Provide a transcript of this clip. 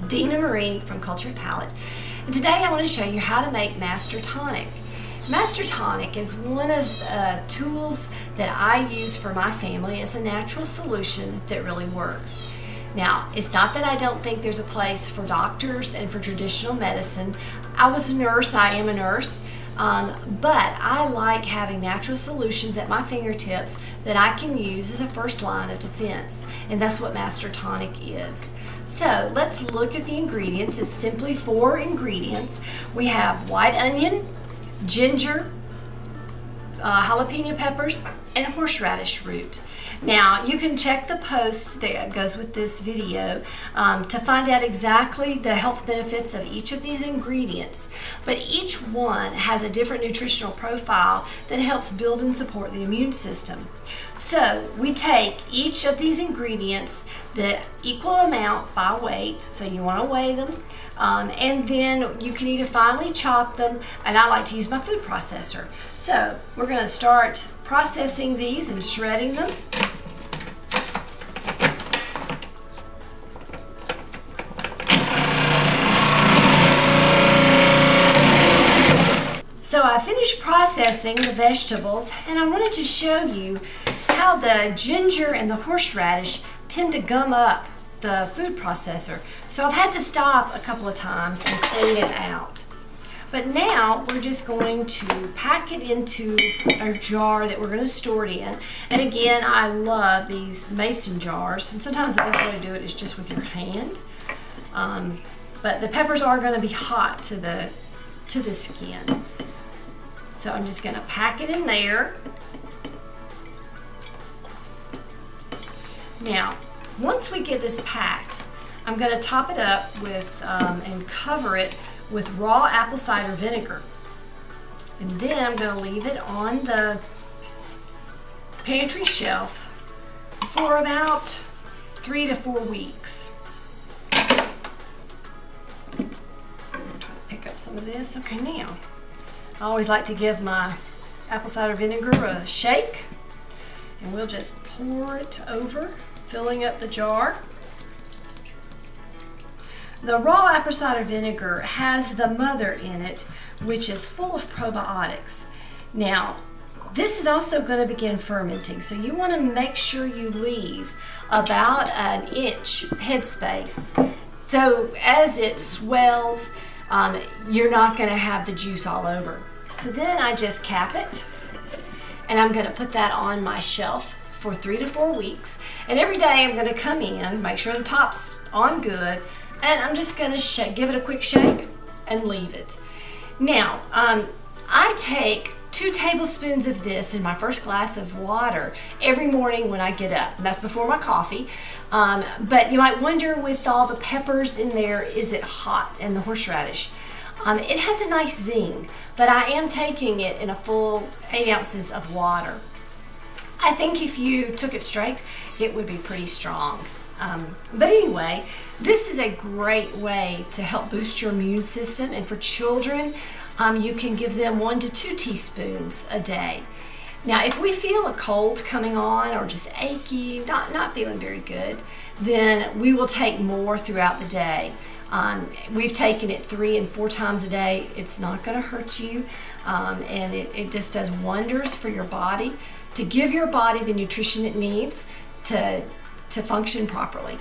Dina Marie from Cultured Palate, and today I want to show you how to make Master Tonic. Master Tonic is one of the tools that I use for my family. It's a natural solution that really works. Now, it's not that I don't think there's a place for doctors and for traditional medicine. I was a nurse, I am a nurse, but I like having natural solutions at my fingertips that I can use as a first line of defense, and that's what Master Tonic is. So let's look at the ingredients. It's simply 4 ingredients. We have white onion, ginger, jalapeno peppers, and horseradish root. Now, you can check the post that goes with this video to find out exactly the health benefits of each of these ingredients, but each one has a different nutritional profile that helps build and support the immune system. So we take each of these ingredients, the equal amount by weight, so you want to weigh them, and then you can either finely chop them, and I like to use my food processor. So we're going to start processing these and shredding them. So I finished processing the vegetables, and I wanted to show you how the ginger and the horseradish tend to gum up the food processor. So I've had to stop a couple of times and clean it out. But now we're just going to pack it into a jar that we're going to store it in. And again, I love these mason jars, and sometimes the best way to do it is just with your hand. But the peppers are going to be hot to the skin. So I'm just going to pack it in there. Now, once we get this packed, I'm going to top it up with and cover it with raw apple cider vinegar. And then I'm going to leave it on the pantry shelf for about 3 to 4 weeks. I'm going to try to pick up some of this. Okay, now, I always like to give my apple cider vinegar a shake, and we'll just pour it over, filling up the jar. The raw apple cider vinegar has the mother in it, which is full of probiotics. Now, this is also going to begin fermenting, so you want to make sure you leave about an inch headspace. So as it swells, you're not going to have the juice all over. So then I just cap it, and I'm going to put that on my shelf for 3 to 4 weeks. And every day I'm going to come in, make sure the top's on good, and I'm just going to give it a quick shake and leave it. Now, I take 2 tablespoons of this in my first glass of water every morning when I get up, and that's before my coffee. But you might wonder, with all the peppers in there, is it hot, and the horseradish? It has a nice zing, but I am taking it in a full 8 ounces of water. I think if you took it straight, it would be pretty strong. But anyway, this is a great way to help boost your immune system, and for children, you can give them 1 to 2 teaspoons a day. Now, if we feel a cold coming on, or just achy, not feeling very good, then we will take more throughout the day. We've taken it 3 and 4 times a day. It's not going to hurt you, and it just does wonders for your body to give your body the nutrition it needs to function properly.